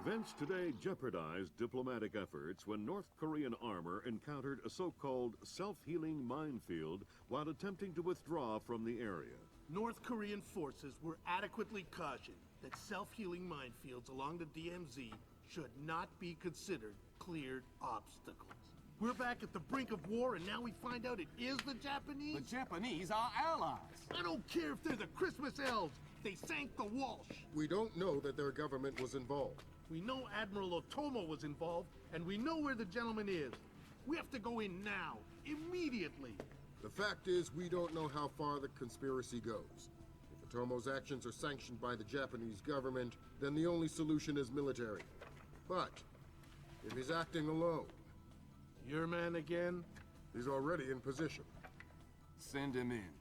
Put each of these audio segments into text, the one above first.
Events today jeopardized diplomatic efforts when North Korean armor encountered a so-called self-healing minefield while attempting to withdraw from the area. North Korean forces were adequately cautioned that self-healing minefields along the DMZ should not be considered cleared obstacles. We're back at the brink of war, and now we find out it is the Japanese? The Japanese are allies. I don't care if they're the Christmas elves. They sank the Walsh. We don't know that their government was involved. We know Admiral Otomo was involved, and we know where the gentleman is. We have to go in now, immediately. The fact is, we don't know how far the conspiracy goes. If Otomo's actions are sanctioned by the Japanese government, then the only solution is military. But if he's acting alone... Your man again? He's already in position. Send him in.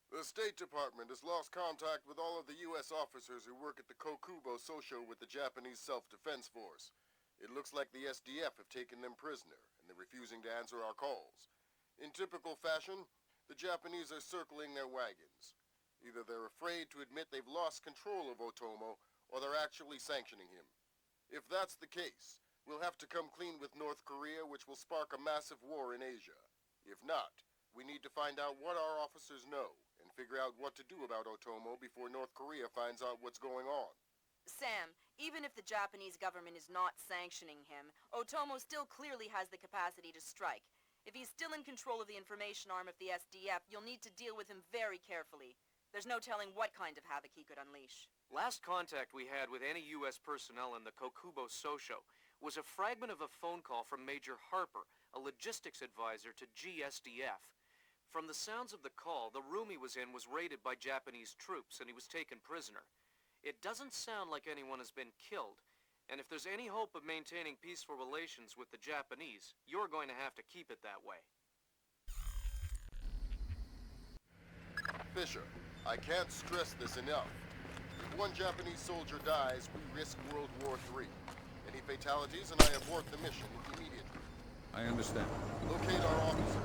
The State Department has lost contact with all of the U.S. officers who work at the Kokubo Sosho with the Japanese Self-Defense Force. It looks like the SDF have taken them prisoner, and they're refusing to answer our calls. In typical fashion, the Japanese are circling their wagons. Either they're afraid to admit they've lost control of Otomo, or they're actually sanctioning him. If that's the case, we'll have to come clean with North Korea, which will spark a massive war in Asia. If not, we need to find out what our officers know, and figure out what to do about Otomo before North Korea finds out what's going on. Sam, even if the Japanese government is not sanctioning him, Otomo still clearly has the capacity to strike. If he's still in control of the information arm of the SDF, you'll need to deal with him very carefully. There's no telling what kind of havoc he could unleash. Last contact we had with any U.S. personnel in the Kokubo Sosho was a fragment of a phone call from Major Harper, a logistics advisor to GSDF. From the sounds of the call, the room he was in was raided by Japanese troops and he was taken prisoner. It doesn't sound like anyone has been killed, and if there's any hope of maintaining peaceful relations with the Japanese, you're going to have to keep it that way. Fisher, I can't stress this enough. If one Japanese soldier dies, we risk World War III. Any fatalities and I abort the mission immediately. I understand. Locate our officers.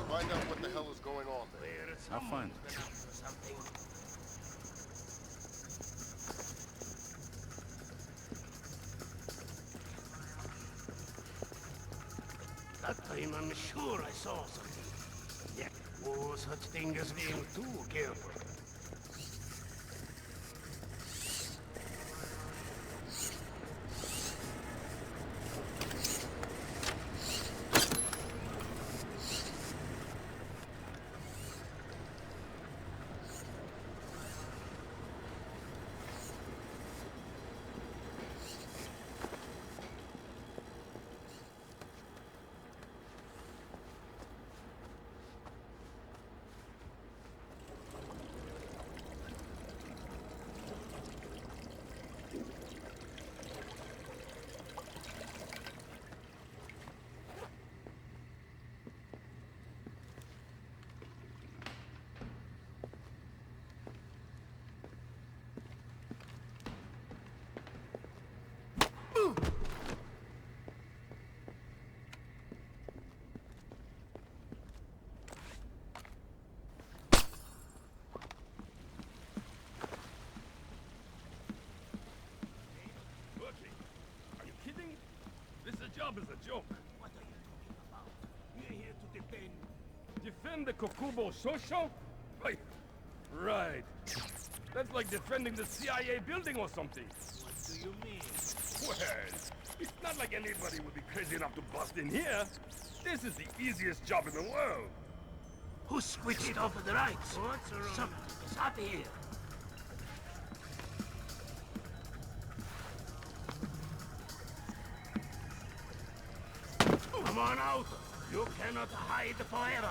Find out what the hell is going on there. I'll find it. That time I'm sure I saw something. Yet, no such thing as being too careful. Job is a joke. What are you talking about? We're here to Defend the Kokubo Sosho? Right. That's like defending the CIA building or something. What do you mean? Well, it's not like anybody would be crazy enough to bust in here. This is the easiest job in the world. Who switched it off at the rights? What's wrong? Something is up here. Come on out! You cannot hide forever!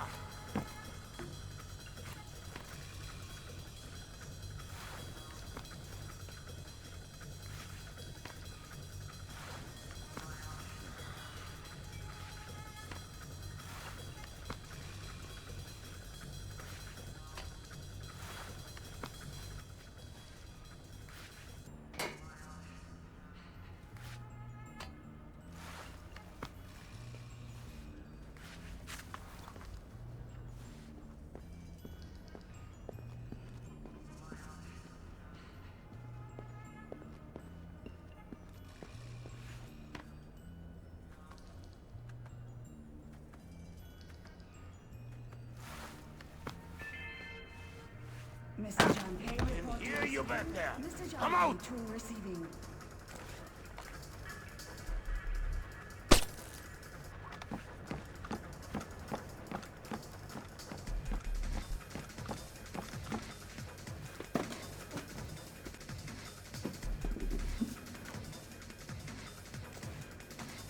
Mr. John Pay report to Hear you back there. Mr. John Come Pay out. to receiving.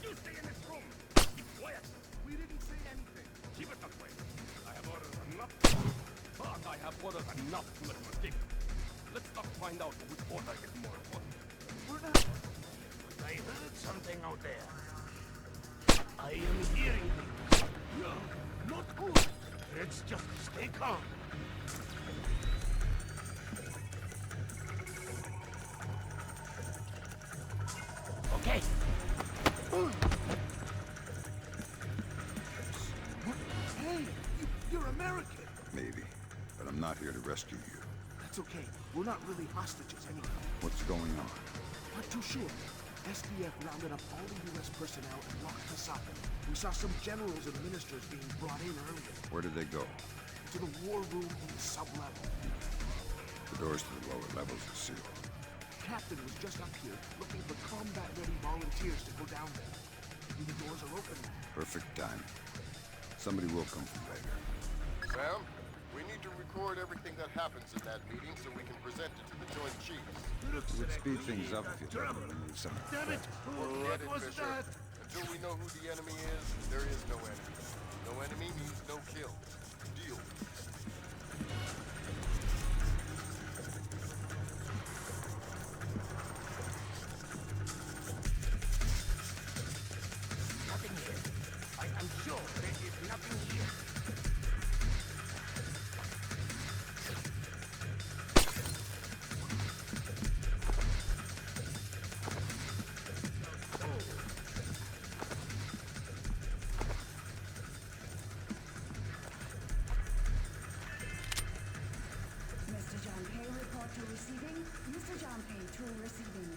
You stay in this room. Keep quiet. We didn't say anything. Keep it that way. I have orders enough. But I have orders enough to let you escape. Let's not find out which order is more important. We're not. I heard something out there. I am hearing things. No, not good. Let's just stay calm. Okay. Hey, you're American. Maybe. But I'm not here to rescue you. That's okay. We're not really hostages anyway. What's going on? Not too sure. SDF rounded up all the U.S. personnel and locked us up. We saw some generals and ministers being brought in earlier. Where did they go? To the war room in the sub-level. The doors to the lower levels are sealed. Captain was just up here looking for combat-ready volunteers to go down there. And the doors are open now. Perfect timing. Somebody will come from later. Sam, we need to record everything that happens in that meeting so we can present it to the Joint Chiefs. It would speed things up if you'd let me remove some. Damn it! Forget What it, was Fisher. that? Until we know who the enemy is, there is no enemy. No enemy means no kill. Deal. Nothing here. I'm sure there is nothing here. Mr. John Pay report to receiving. Mr. John Pay to receiving.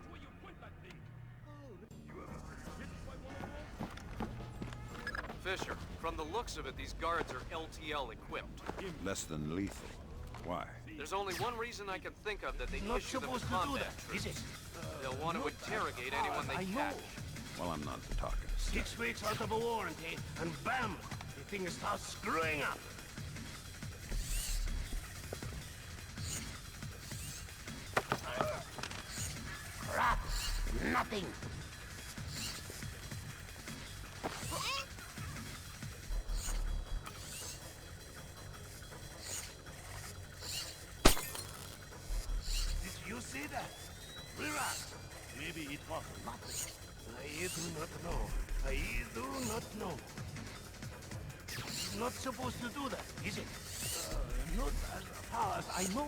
Where you put that thing? You ever been hit by one of those? Fisher, from the looks of it, these guards are LTL equipped. Less than lethal. Why? There's only one reason I can think of that they Not issue them supposed as to do combat that, is troops. it? They'll want to interrogate anyone they I know. catch. Well, I'm not for talking. 6 weeks out of a warranty, and bam! The thing starts screwing up. Crap! Nothing! Did you see that? Relax. Maybe it was nothing. I do not know. I do not know. Not supposed to do that, is it? Not as far as I know.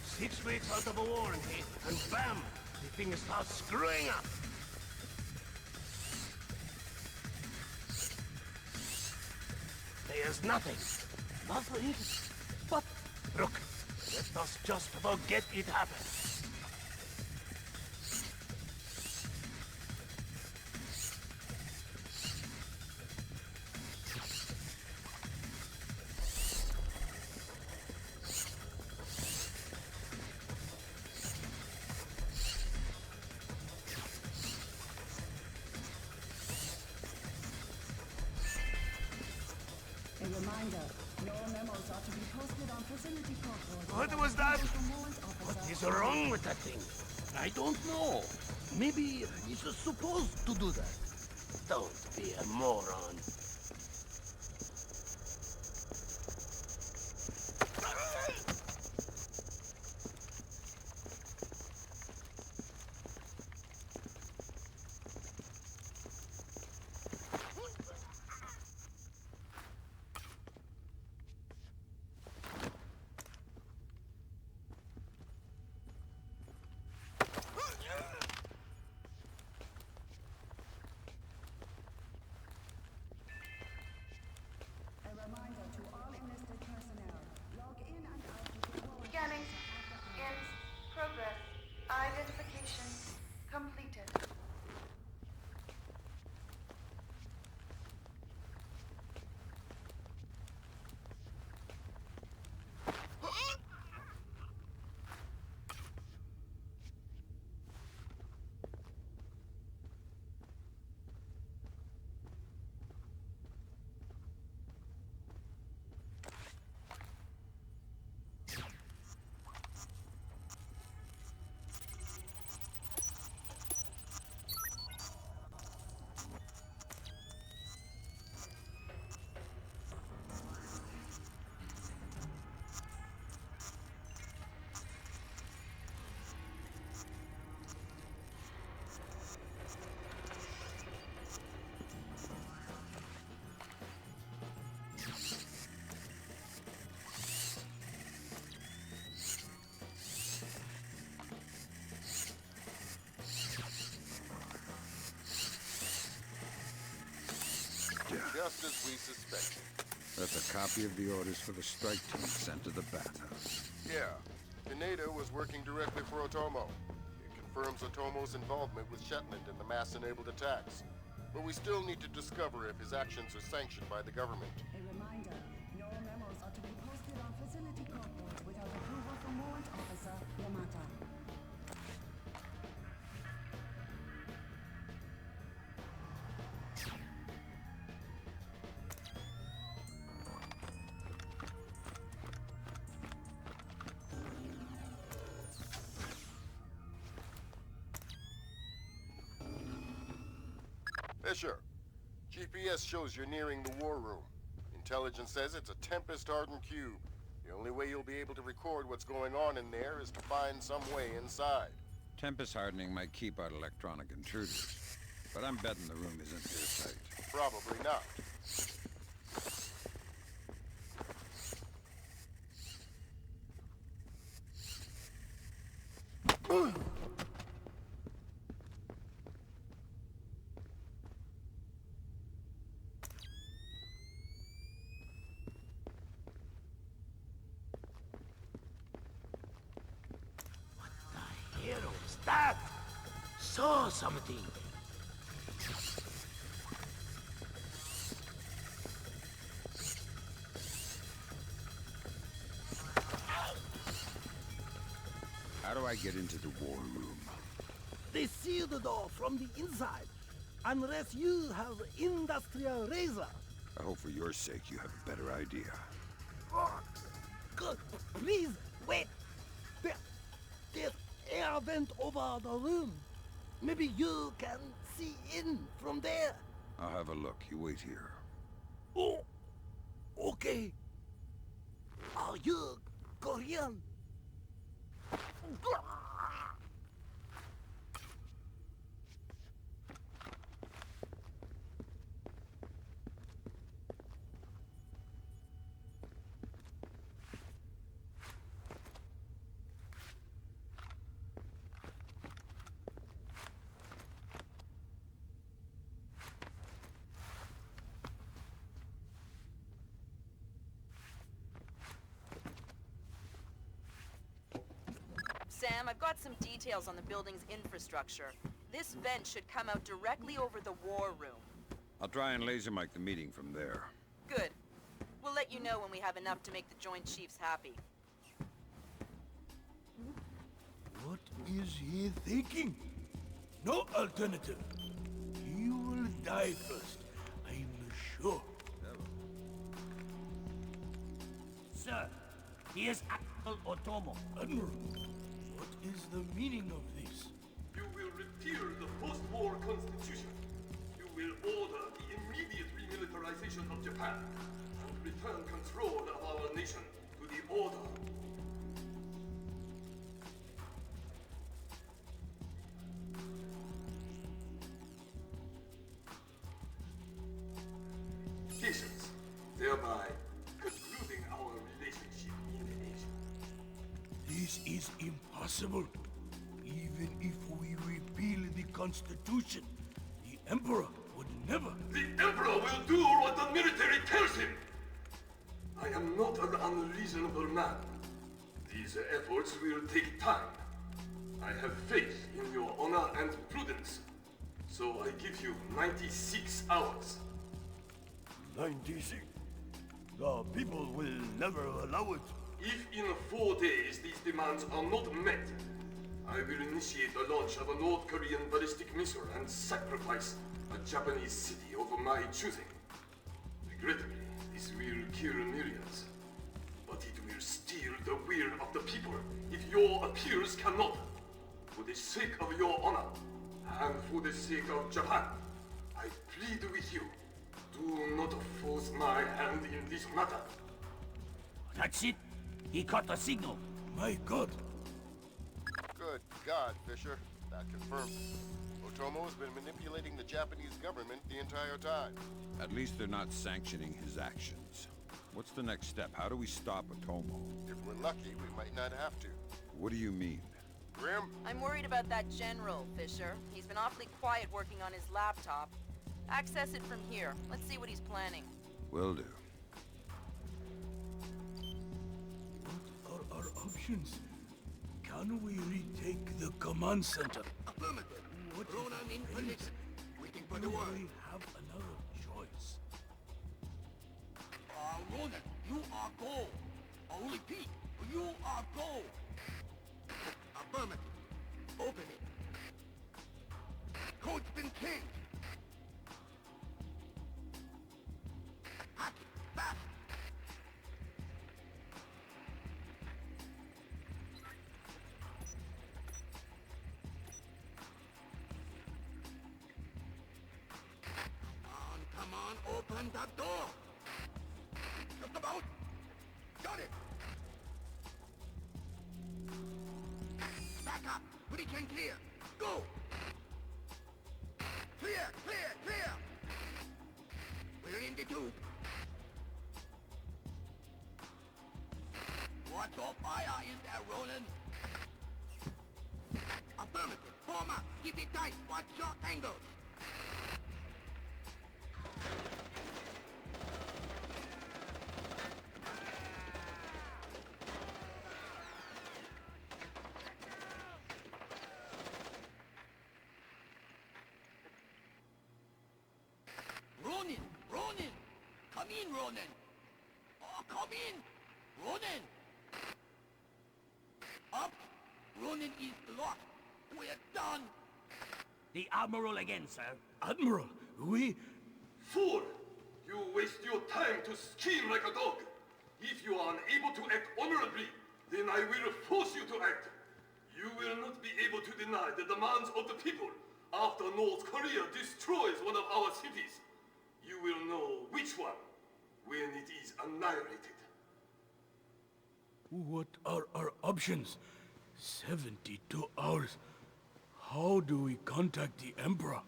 6 weeks out of a warranty, and bam! The thing starts screwing up. There's nothing. Nothing. But, look, let us just forget it happened. A reminder, your memos are to be posted on facility corridors. What was that? Warrant What officer. is wrong with that thing? I don't know. Maybe it's supposed to do that. Don't be a moron. just as we suspected. That's a copy of the orders for the strike team sent to the bathhouse. Yeah, Pineda was working directly for Otomo. It confirms Otomo's involvement with Shetland in the mass-enabled attacks. But we still need to discover if his actions are sanctioned by the government. A reminder, no memos are to be posted on facility corporate without approval from Warrant Officer Yamata. Fisher, GPS shows you're nearing the war room. Intelligence says it's a Tempest-hardened cube. The only way you'll be able to record what's going on in there is to find some way inside. Tempest hardening might keep out electronic intruders, but I'm betting the room isn't airtight. Probably not. Hero, stop! Saw something. How do I get into the war room? They seal the door from the inside, unless you have industrial razor. I hope for your sake you have a better idea. Oh, good. Please, wait. There's air vent over the room. Maybe you can see in from there. I'll have a look. You wait here. Oh, okay. Are you Korean? Sam, I've got some details on the building's infrastructure. This vent should come out directly over the war room. I'll try and laser mic the meeting from there. Good. We'll let you know when we have enough to make the Joint Chiefs happy. What is he thinking? No alternative. He will die first, I'm sure. Sir, here's Admiral Otomo. Admiral, what is the meaning of this? You will repeal the post-war constitution. You will order the immediate remilitarization of Japan and return control of our nation to the order. Patience, thereby concluding our relationship in Asia. This is impossible. Even if we repeal the Constitution, the Emperor would never... The Emperor will do what the military tells him! I am not an unreasonable man. These efforts will take time. I have faith in your honor and prudence. So I give you 96 hours. 96? The people will never allow it. If in 4 days these demands are not met, I will initiate the launch of a North Korean ballistic missile and sacrifice a Japanese city of my choosing. Regrettably, this will kill millions, but it will steal the will of the people if your appeals cannot. For the sake of your honor, and for the sake of Japan, I plead with you, do not force my hand in this matter. That's it. He caught the signal. My God. Good God, Fisher. That confirms it. Otomo has been manipulating the Japanese government the entire time. At least they're not sanctioning his actions. What's the next step? How do we stop Otomo? If we're lucky, we might not have to. What do you mean? Grim? I'm worried about that general, Fisher. He's been awfully quiet working on his laptop. Access it from here. Let's see what he's planning. Will do. What are our options? Can we retake the command center? Affirmative. Ronan in position. Waiting for Do the word. we have another choice? Ronan, you are go. I'll repeat. You are go. Affirmative. Open it. Code's been changed. Hack it. Back. Come on, open that door. Just about. Got it. Back up. Pretty can clear. Go. Clear, clear, clear. We're in the tube. What's your fire in there, Roland? Affirmative. Form up. Keep it tight. Watch your angles. Ronin! Ronin! Come in, Ronin! Oh, come in! Ronin! Up! Ronin is locked. We're done! The Admiral again, sir. Admiral, we... Fool! You waste your time to scheme like a dog. If you are unable to act honorably, then I will force you to act. You will not be able to deny the demands of the people after North Korea destroys one of our cities. You will know which one when it is annihilated. What are our options? 72 hours. How do we contact the Emperor?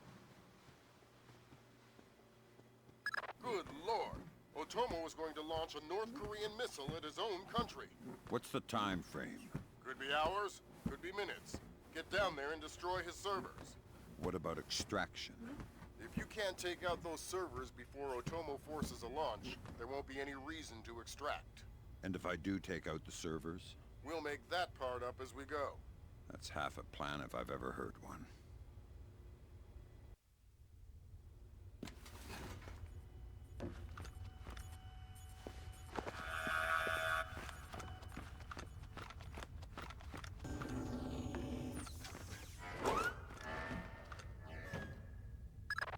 Good lord. Otomo is going to launch a North Korean missile at his own country. What's the time frame? Could be hours, could be minutes. Get down there and destroy his servers. What about extraction? If you can't take out those servers before Otomo forces a launch, there won't be any reason to extract. And if I do take out the servers? We'll make that part up as we go. That's half a plan if I've ever heard one.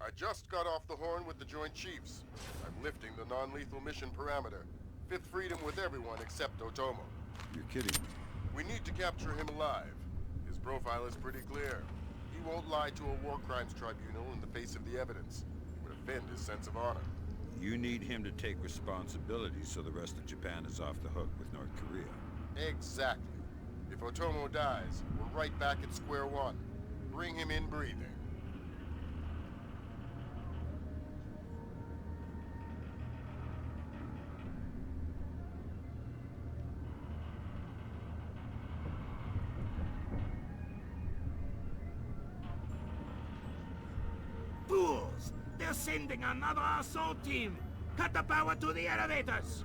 I just got off the horn with the Joint Chiefs. I'm lifting the non-lethal mission parameter. Fifth freedom with everyone except Otomo. You're kidding me. We need to capture him alive. His profile is pretty clear. He won't lie to a war crimes tribunal in the face of the evidence. It would offend his sense of honor. You need him to take responsibility so the rest of Japan is off the hook with North Korea. Exactly. If Otomo dies, we're right back at square one. Bring him in breathing. Fools! They're sending another assault team! Cut the power to the elevators!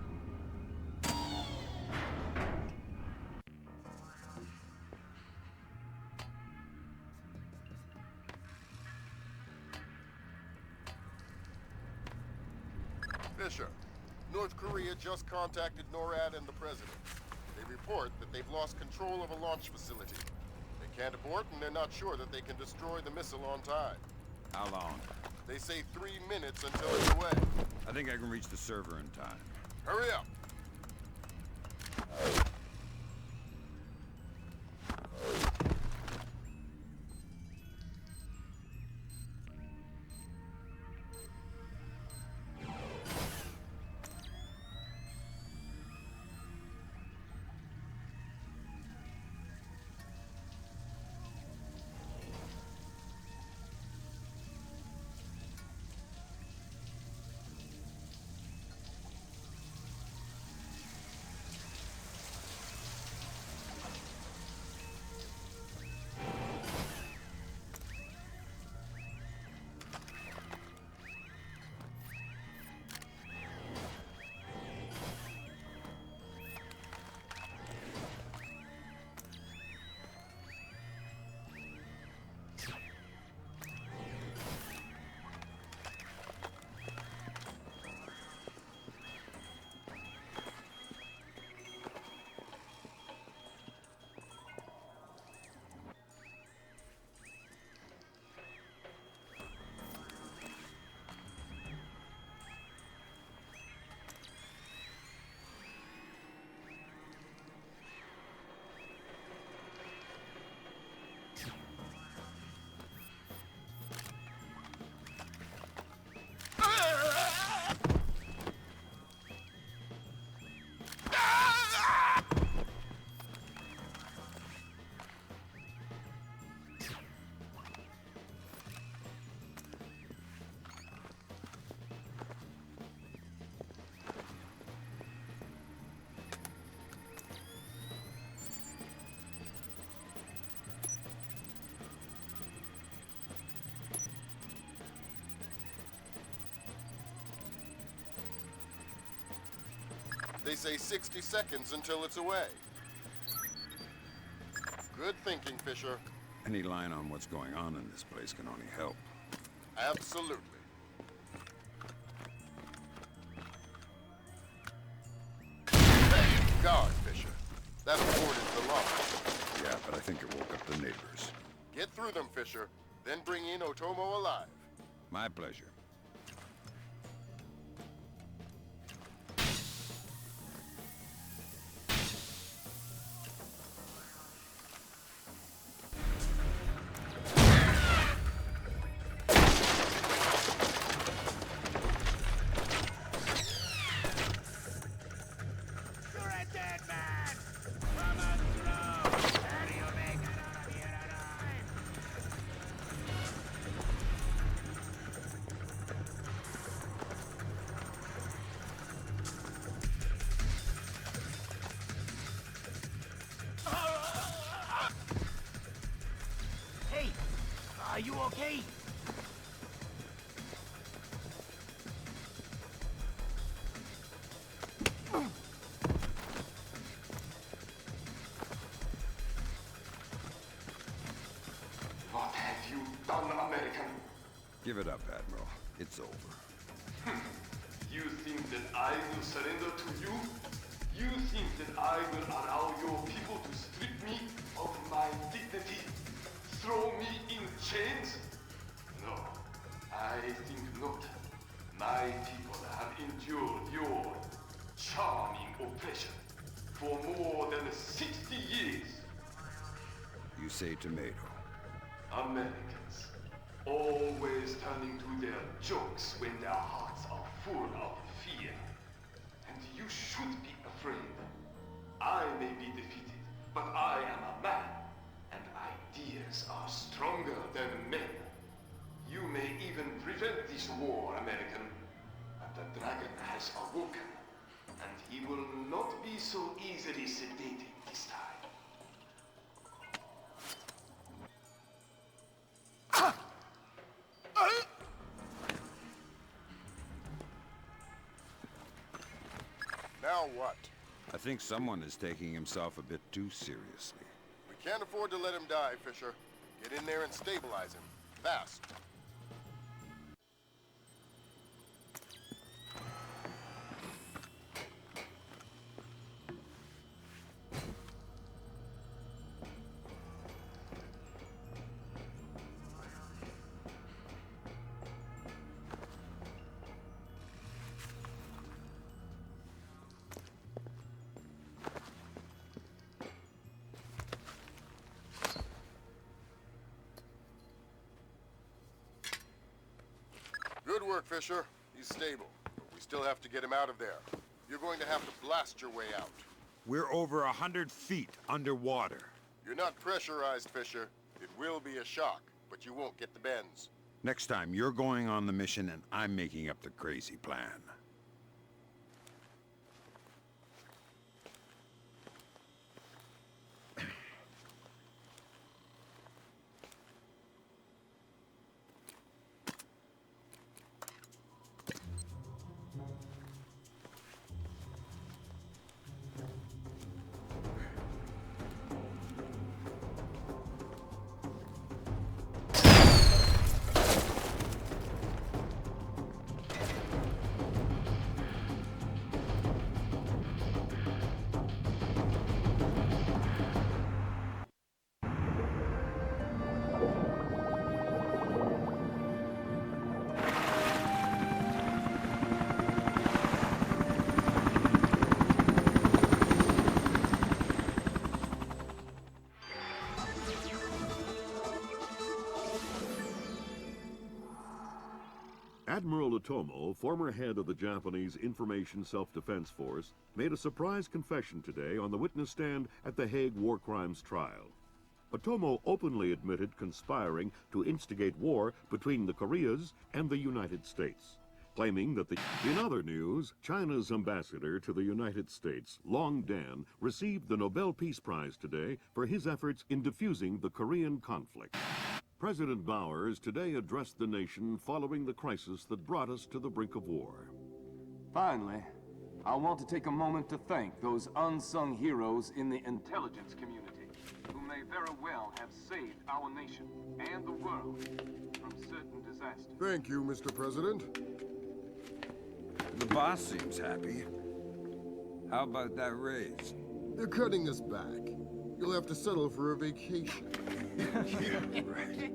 Fisher, North Korea just contacted NORAD and the President. They report that they've lost control of a launch facility. They can't abort and they're not sure that they can destroy the missile on time. How long? They say 3 minutes until it's away. I think I can reach the server in time. Hurry up! They say 60 seconds until it's away. Good thinking, Fisher. Any line on what's going on in this place can only help. Absolutely. Thank God, Fisher. That aborted the launch. Yeah, but I think it woke up the neighbors. Get through them, Fisher. Then bring in Otomo alive. My pleasure. Hey, are you okay? What have you done, American? Give it up, Admiral. It's over. You think that I will surrender to you? You think that I will allow your people to strip me of my dignity? Throw me in chains? No, I think not. My people have endured your charming oppression for more than 60 years. You say tomato. Americans, always turning to their jokes when their hearts are full of fear. And you should be afraid. I may be defeated, but I am a man, and ideas are stronger than men. You may even prevent this war, American, but the dragon has awoken, and he will not be so easily sedated this time. Now what? I think someone is taking himself a bit too seriously. We can't afford to let him die, Fisher. Get in there and stabilize him. Fast. Good work, Fisher. He's stable. But we still have to get him out of there. You're going to have to blast your way out. We're over 100 feet underwater. You're not pressurized, Fisher. It will be a shock, but you won't get the bends. Next time, you're going on the mission and I'm making up the crazy plan. Admiral Otomo, former head of the Japanese Information Self-Defense Force, made a surprise confession today on the witness stand at the Hague War Crimes trial. Otomo openly admitted conspiring to instigate war between the Koreas and the United States, claiming that In other news, China's ambassador to the United States, Long Dan, received the Nobel Peace Prize today for his efforts in defusing the Korean conflict. President Bowers today addressed the nation following the crisis that brought us to the brink of war. Finally, I want to take a moment to thank those unsung heroes in the intelligence community, who may very well have saved our nation and the world from certain disasters. Thank you, Mr. President. The boss seems happy. How about that raise? They're cutting us back. You'll have to settle for a vacation. Yeah, right.